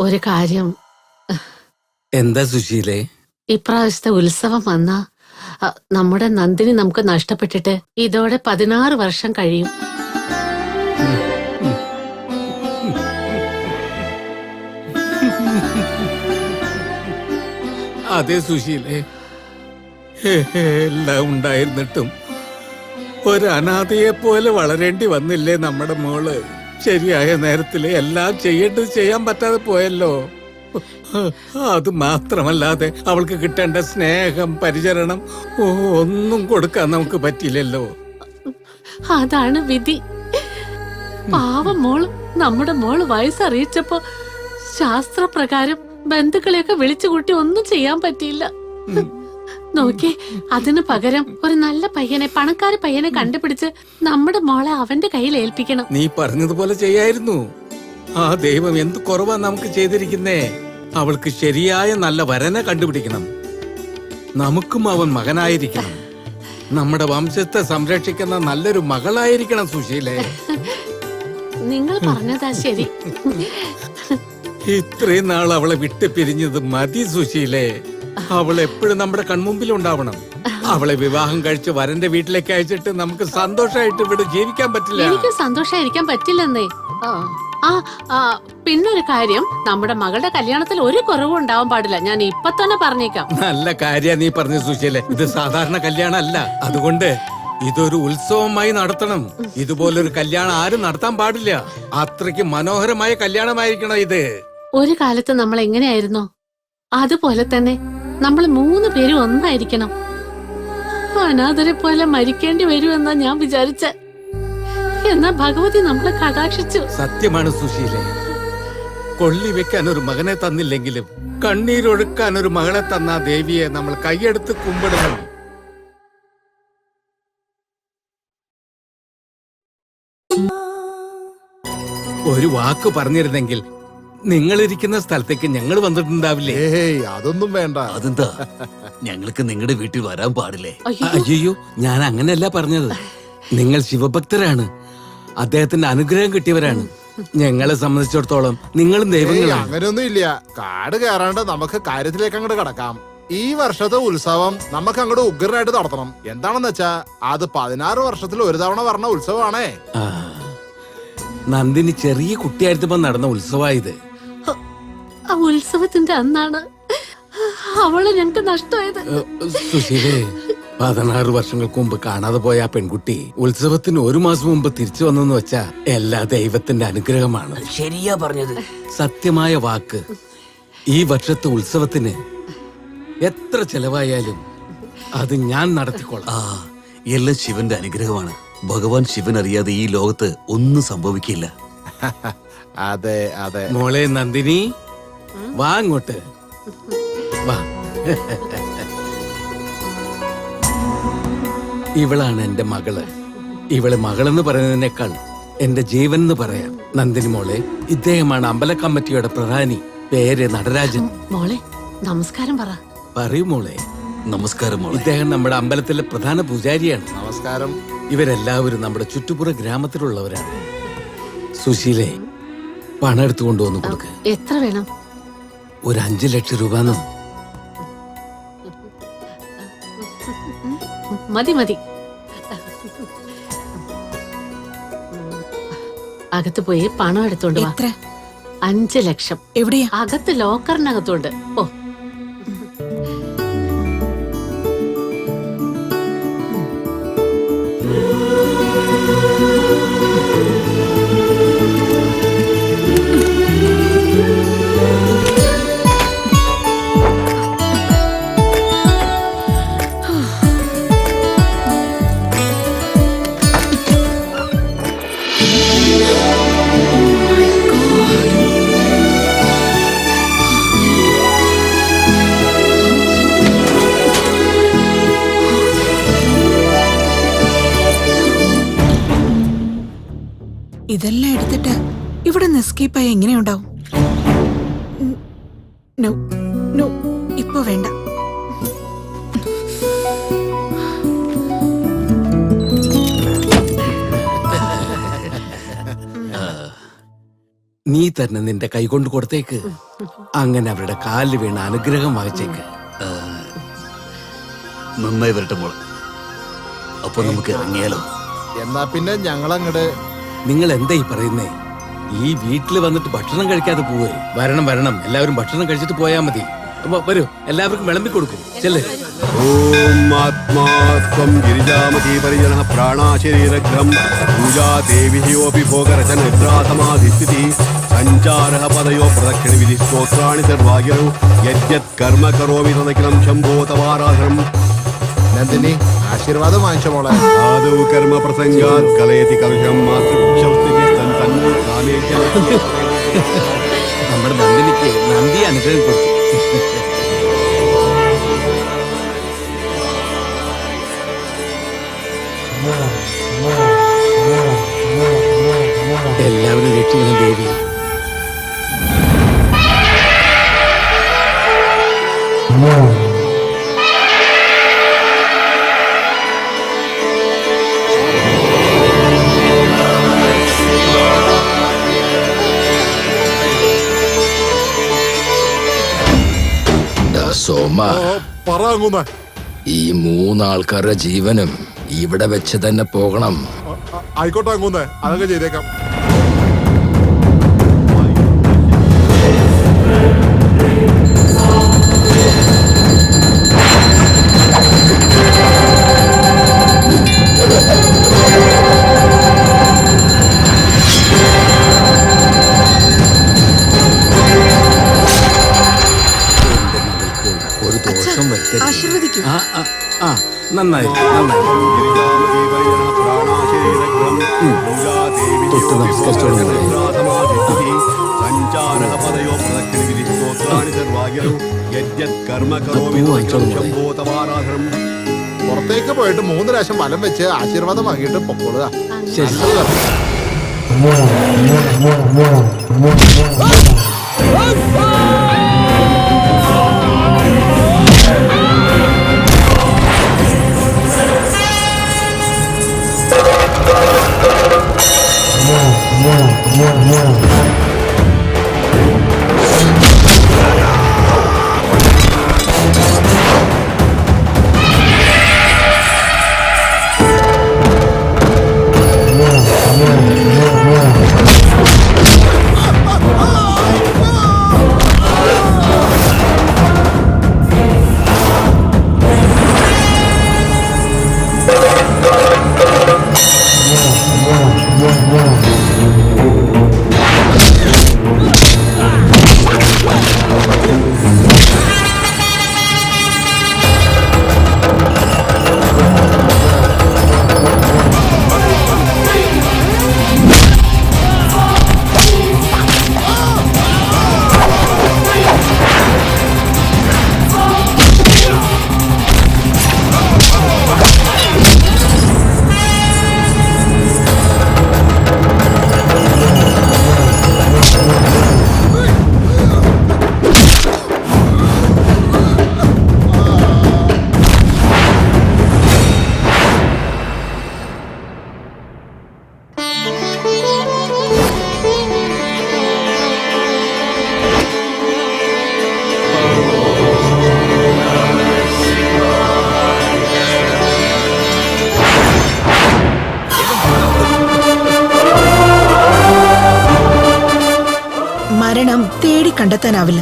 ഒരു കാര്യം, എന്താ സുശീലേ? ഇപ്രാവശ്യത്തെ ഉത്സവം വന്നാ നമ്മുടെ നന്ദിനി നമുക്ക് നഷ്ടപ്പെട്ടിട്ട് ഇതോടെ 16 വർഷം കഴിയും. അതെ സുശീലേ, എല്ലാം ഉണ്ടായിരുന്നിട്ടും ഒരു അനാഥയെ പോലെ വളരേണ്ടി വന്നില്ലേ നമ്മുടെ മോള്? ശരിയായ നേരത്തില് എല്ലാം ചെയ്യേണ്ടത് ചെയ്യാൻ പറ്റാതെ പോയല്ലോ. അത് മാത്രമല്ലാതെ അവൾക്ക് കിട്ടേണ്ട സ്നേഹം, പരിചരണം ഒന്നും കൊടുക്കാൻ നമുക്ക് പറ്റില്ലല്ലോ. അതാണ് വിധി. പാവം മോള്, നമ്മുടെ മോള് വയസ്സറിയിച്ചപ്പോ ശാസ്ത്രപ്രകാരം ബന്ധുക്കളെയൊക്കെ വിളിച്ചുകൂട്ടി ഒന്നും ചെയ്യാൻ പറ്റിയില്ല. നോക്കി, അതിനു പകരം ഒരു നല്ല പയ്യനെ, പണക്കാര പയ്യനെ കണ്ടുപിടിച്ച് നമ്മുടെ മോളെ അവന്റെ കയ്യിൽ ഏൽപ്പിക്കണം. നീ പറഞ്ഞതുപോലെ ചെയ്യായിരുന്നു. ആ ദൈവം എന്ത് കുറവാ നമുക്ക് ചെയ്തിരിക്കുന്നേ. അവൾക്ക് ശരിയായ നല്ല വരനെ കണ്ടുപിടിക്കണം. നമുക്കും അവൻ മകനായിരിക്കണം. നമ്മുടെ വംശത്തെ സംരക്ഷിക്കുന്ന നല്ലൊരു മകളായിരിക്കണം സുശീലേ. നിങ്ങൾ പറഞ്ഞതാ ശരി. ഇത്രയും നാൾ അവളെ വിട്ട് പിരിഞ്ഞത് മതി സുശീലേ. അവൾ എപ്പോഴും നമ്മുടെ കൺമുമ്പിൽ ഉണ്ടാവണം. അവളെ വിവാഹം കഴിച്ച് വരന്റെ വീട്ടിലേക്ക് അയച്ചിട്ട് നമുക്ക് സന്തോഷമായിട്ട് ഇവിടെ ജീവിക്കാൻ പറ്റില്ല. എനിക്ക് സന്തോഷായിരിക്കാൻ പറ്റില്ലെന്നേ. പിന്നൊരു കാര്യം, നമ്മുടെ മകളുടെ കല്യാണത്തിൽ ഒരു കുറവും ഉണ്ടാവാൻ പാടില്ല. ഞാൻ ഇപ്പൊ തന്നെ പറഞ്ഞേക്കാം. നല്ല കാര്യ നീ പറഞ്ഞു സുശീലേ. ഇത് സാധാരണ കല്യാണം അല്ല. അതുകൊണ്ട് ഇതൊരു ഉത്സവമായി നടത്തണം. ഇതുപോലൊരു കല്യാണം ആരും നടത്താൻ പാടില്ല. അത്രയ്ക്ക് മനോഹരമായ കല്യാണമായിരിക്കണം ഇത്. ഒരു കാലത്ത് നമ്മൾ എങ്ങനെയായിരുന്നോ അതുപോലെ തന്നെ നമ്മൾ 3 പേരും ഒന്നായിരിക്കണം. അനാഥരെ പോലെ മരിക്കേണ്ടി വരുമെന്നാ ഞാൻ വിചാരിച്ച. എന്നാ ഭഗവതി നമ്മളെ കടാക്ഷിച്ചു. സത്യമാണ് സുശീലേ. കൊള്ളി വെക്കാൻ ഒരു മകനെ തന്നില്ലെങ്കിലും കണ്ണീരൊഴുക്കാൻ ഒരു മകളെ തന്ന ദേവിയെ നമ്മൾ കൈയെടുത്ത് കുമ്പിടണം. ഒരു വാക്ക് പറഞ്ഞിരുന്നെങ്കിൽ നിങ്ങളിരിക്കുന്ന സ്ഥലത്തേക്ക് ഞങ്ങൾ വന്നിട്ടുണ്ടാവില്ലേ? അതൊന്നും വേണ്ട. അതെന്താ, ഞങ്ങൾക്ക് നിങ്ങളുടെ വീട്ടിൽ വരാൻ പാടില്ലേ? അയ്യോ, ഞാൻ അങ്ങനെയല്ല പറഞ്ഞത്. നിങ്ങൾ ശിവഭക്തരാണ്, അദ്ദേഹത്തിന്റെ അനുഗ്രഹം കിട്ടിയവരാണ്. ഞങ്ങളെ സംബന്ധിച്ചിടത്തോളം നിങ്ങളും ദൈവങ്ങളാണ്. അങ്ങനെയൊന്നും ഇല്ല. കാട് കയറാണ്ട് നമുക്ക് കാര്യത്തിലേക്ക് അങ്ങോട്ട് കടക്കാം. ഈ വർഷത്തെ ഉത്സവം നമുക്ക് അങ്ങോട്ട് ഉഗ്രനായിട്ട് നടത്തണം. എന്താണെന്ന് വെച്ചാ അത് 16 വർഷത്തിൽ ഒരു തവണ പറഞ്ഞ ഉത്സവമാണേ. നന്ദിനി ചെറിയ കുട്ടിയായിരുന്നപ്പോ നടന്ന ഉത്സവായത്. ആ ഉത്സവത്തിന്റെ അന്നാണ് അവളെ ഞങ്ങൾക്ക് നഷ്ടമായത്. സുശീലേ, 16 വർഷങ്ങൾക്ക് മുമ്പ് കാണാതെ പോയ ആ പെൺകുട്ടി ഉത്സവത്തിന് 1 മാസം മുമ്പ് തിരിച്ചു വന്നെന്ന് വെച്ചാ എല്ലാ ദൈവത്തിന്റെ അനുഗ്രഹമാണ്. ശരിയാ പറഞ്ഞത്. സത്യമായ വാക്ക്. ഈ വർഷത്തെ ഉത്സവത്തിന് എത്ര ചെലവായാലും അത് ഞാൻ നടത്തിക്കൊള്ളാം. എല്ലാം ശിവന്റെ അനുഗ്രഹമാണ്. ഭഗവാൻ ശിവൻ അറിയാതെ ഈ ലോകത്ത് ഒന്നും സംഭവിക്കില്ല. അതെ അതെ. മോളെ നന്ദിനി, വാ അങ്ങോട്ട് വാ. ഇവളാണ് എന്റെ മകള്. ഇവള് മകളെന്ന് പറയുന്നതിനേക്കാൾ എന്റെ ജീവൻ എന്ന് പറയാം. നന്ദിനി മോളെ, ഇദ്ദേഹമാണ് അമ്പല കമ്മിറ്റിയുടെ പ്രധാനി. പേര് നടരാജൻ. മോളെ നമസ്കാരം പറ. പറയൂ മോളെ. നമസ്കാരം മോളെ. ഇദ്ദേഹം നമ്മുടെ അമ്പലത്തിലെ പ്രധാന പൂജാരിയാണ്. നമസ്കാരം. ഇവരെല്ലാവരും നമ്മുടെ ചുറ്റുപുറ ഗ്രാമത്തിലുള്ളവരാണ്. സുശീലേ, പണം എടുത്തു കൊണ്ടുവന്ന് കൊടുക്ക്. എത്ര വേണം? ഒരു 5 ലക്ഷം രൂപ. മതി മതി. അകത്ത് പോയി പണം എടുത്തോണ്ട് വാ. 5 ലക്ഷം. എവിടെയാ? അകത്ത് ലോക്കറിനകത്തോണ്ട്. ഓ, ഇതെല്ലാം എടുത്തിട്ട് ഇവിടെ നിന്ന് എസ്കേപ്പ് ആയി എങ്ങനെയുണ്ടാവും? നോ നോ, ഇപ്പൊ വേണ്ട. നീ തന്നെ നിന്റെ കൈകൊണ്ട് കൊടുത്തേക്ക്. അങ്ങനെ അവരുടെ കാലിൽ വീണ അനുഗ്രഹം വാങ്ങിച്ചേക്ക്. നന്നായി വരട്ടെ മോളെ. അപ്പൊ നമുക്ക് ഇറങ്ങിയാലോ? എന്നാ പിന്നെ ഞങ്ങളങ്ങട് നിങ്ങൾ എന്താ ഈ പറയുന്നേ? ഈ വീട്ടിൽ വന്നിട്ട് ഭക്ഷണം കഴിക്കാതെ പോവേ? വരണം വരണം, എല്ലാവരും ഭക്ഷണം കഴിച്ചിട്ട് പോയാ മതി. വരൂ, എല്ലാവർക്കും വിളമ്പി കൊടുക്കും. ചെല്ലേ. ഓം ആത്മാത്വം ഗിരിജാമതി പരിജന പ്രാണാശരീരഗ്രം പൂജാ ദേവിയോപി ഭോഗരചനഗ്രാസമാധിസ്ഥിതി സഞ്ചാര പദയോ പ്രദക്ഷിണ വിധി സ്തോത്രാണി സർവാഗ്യൗ യജ്ഞത് കർമ്മ കരോമി തദഖിലം ശംഭോ തവാരാധനം. നന്ദിനി ആശീർവാദം വാങ്ങിച്ച മോളെ. ആദൗ കർമ്മ പ്രസംഗാത് കലയതി കലുഷം നമ്മുടെ നന്ദിനിക്ക് നന്ദി അനുഗ്രഹം കൊടുത്തു. എല്ലാവരും രക്ഷിക്കണം ദേവി. സോമ, പറങ്ങുന്ന ഈ മൂന്നാൾക്കാരുടെ ജീവനും ഇവിടെ വെച്ച് തന്നെ പോകണം. ആയിക്കോട്ടെ അങ്ങൂന്നേ, അതൊക്കെ ചെയ്തേക്കാം. ഒരു ദോഷം വരുത്തരുത്. ആശീർവദിക്കൂ. നന്നായി നന്നായി. തൊട്ട് നമസ്കരിച്ചോളൂ. പുറത്തേക്ക് പോയിട്ട് 3 പ്രാവശ്യം വലം വെച്ച് ആശീർവാദം വാങ്ങിയിട്ട് പൊക്കോളുക. ശരി. മരണം തേടി കണ്ടെത്താനാവില്ല,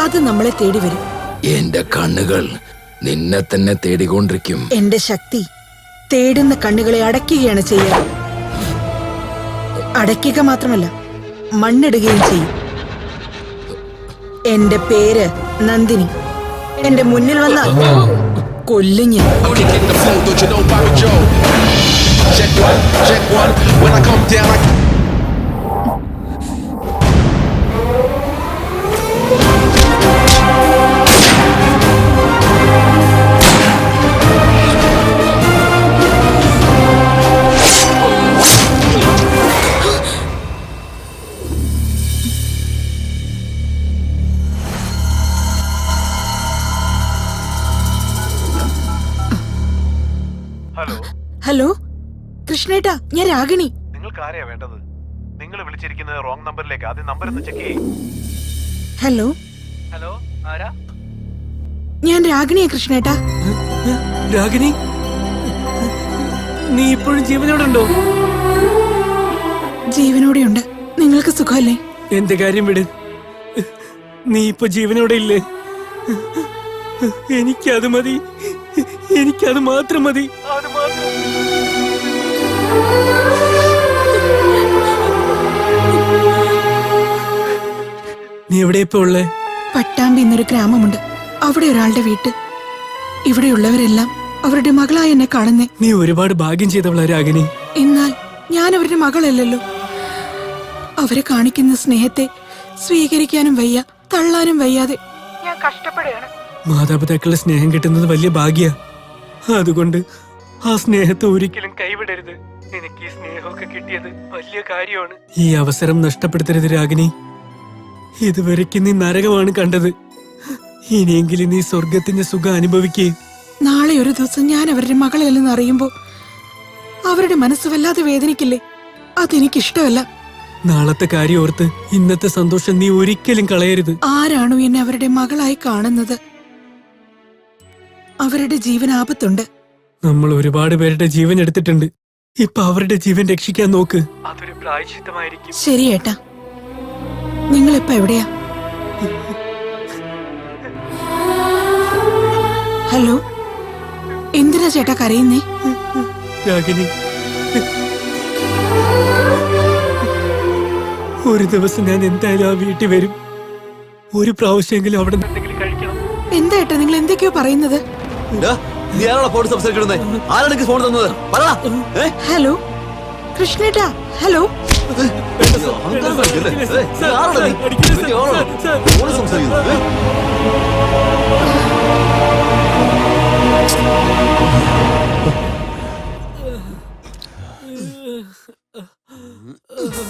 അത് നമ്മളെ തേടി വരും. എന്റെ കണ്ണുകൾ നിന്നെ തന്നെ തേടിക്കൊണ്ടിരിക്കും. എന്റെ ശക്തി തേടുന്ന കണ്ണുകളെ അടയ്ക്കുകയാണ് ചെയ്യുക. അടയ്ക്കുക മാത്രമല്ല, മണ്ണിടുകയും ചെയ്യും. എന്റെ പേര് നന്ദിനി. എന്റെ മുന്നിൽ വന്ന കൊല്ലും ഞാൻ. ഹലോ ഹലോ കൃഷ്ണേട്ടാ, ഞാൻ രാഗിണി. നിങ്ങൾക്ക് ആരെയാ വേണ്ടത്? നിങ്ങൾ വിളിച്ചിരിക്കുന്നത് റോങ് നമ്പറിലേക്ക്. ആദ്യം നമ്പർ ഒന്ന് ചെക്ക് ചെയ്യും. ഹലോ ഹലോ, ആരാ? ഞാൻ രാഗിണിയാ കൃഷ്ണേട്ടാ. രാഗിനി, നീ ഇപ്പോഴും ജീവനോടുണ്ടോ? ജീവനോടെയുണ്ട്. നിങ്ങൾക്ക് സുഖമല്ലേ? എന്റെ കാര്യം വിട്. നീ ഇപ്പൊ ജീവനോടെ ഇല്ലേ? എനിക്കത് മതി. എനിക്കത് മാത്രം മതി. നീ എവിടെ ഇപ്പൊ ഉള്ളേ? പട്ടാമ്പി എന്നൊരു ഗ്രാമമുണ്ട്. അവിടെ ഒരാളുടെ വീട്ടിൽ. ഇവിടെയുള്ളവരെല്ലാം അവരുടെ മകളായി എന്നെ കാണുന്നേ. നീ ഒരുപാട് ഭാഗ്യം ചെയ്തവളാ രാഗിനി. എന്നാൽ ഞാൻ അവരുടെ മകളല്ലല്ലോ. അവരെ കാണിക്കുന്ന സ്നേഹത്തെ സ്വീകരിക്കാനും വയ്യ, തള്ളാനും വയ്യാതെ ഞാൻ കഷ്ടപ്പെടുകയാണ്. മാതാപിതാക്കളുടെ സ്നേഹം കിട്ടുന്നത് വലിയ ഭാഗ്യ. അതുകൊണ്ട് ആ സ്നേഹത്തെ ഒരിക്കലും കൈവിടരുത്. എനിക്ക് ഈ സ്നേഹമൊക്കെ കിട്ടിയത് വലിയ കാര്യമാണ്. ഈ അവസരം നഷ്ടപ്പെടുത്തരുത് രാഗിനി. ഇതുവരെയ്ക്ക് നീ നരകമാണ് കണ്ടത്. ഇനിയെങ്കിലും നീ സ്വർഗത്തിന്റെ സുഖം അനുഭവിക്കേ. നാളെ ഒരു ദിവസം ഞാൻ അവരുടെ മകളല്ലെന്ന് അറിയുമ്പോ അവരുടെ മനസ്സ് വല്ലാതെ വേദനിക്കില്ലേ? അതെനിക്കിഷ്ടമല്ല. നാളത്തെ കാര്യം ഓർത്ത് ഇന്നത്തെ സന്തോഷം നീ ഒരിക്കലും കളയരുത്. ആരാണോ എന്നെ അവരുടെ മകളായി കാണുന്നത് അവരുടെ ജീവൻ ആപത്തുണ്ട്. നമ്മൾ ഒരുപാട് പേരുടെ ജീവൻ എടുത്തിട്ടുണ്ട്. ഇപ്പൊ അവരുടെ ജീവൻ രക്ഷിക്കാൻ നോക്ക്. അതൊരു പ്രായശ്ചിത്തമായിരിക്കും. ശരി ഏട്ടാ. നിങ്ങളിപ്പോ എവിടെയാ? ഹലോ, എന്തിനാ ചേട്ടാ കരയുന്നേ? രാഗിനി, ഒരു ദിവസം ഞാൻ എന്തായാലും ആ വീട്ടിൽ വരും. ഒരു പ്രാവശ്യമെങ്കിലും അവിടെ എന്തെങ്കിലും കഴിക്കണം. എന്താ ഏട്ടാ നിങ്ങൾ എന്തൊക്കെയോ പറയുന്നത്? നീ ആരാണോ ഫോൺ സംസാരിക്കണേ? ആരാണ് ഫോൺ തന്നത്? പറടാ. ഹലോ കൃഷ്ണേട്ടാ. ഹലോ. സംസാരിക്കുന്നത്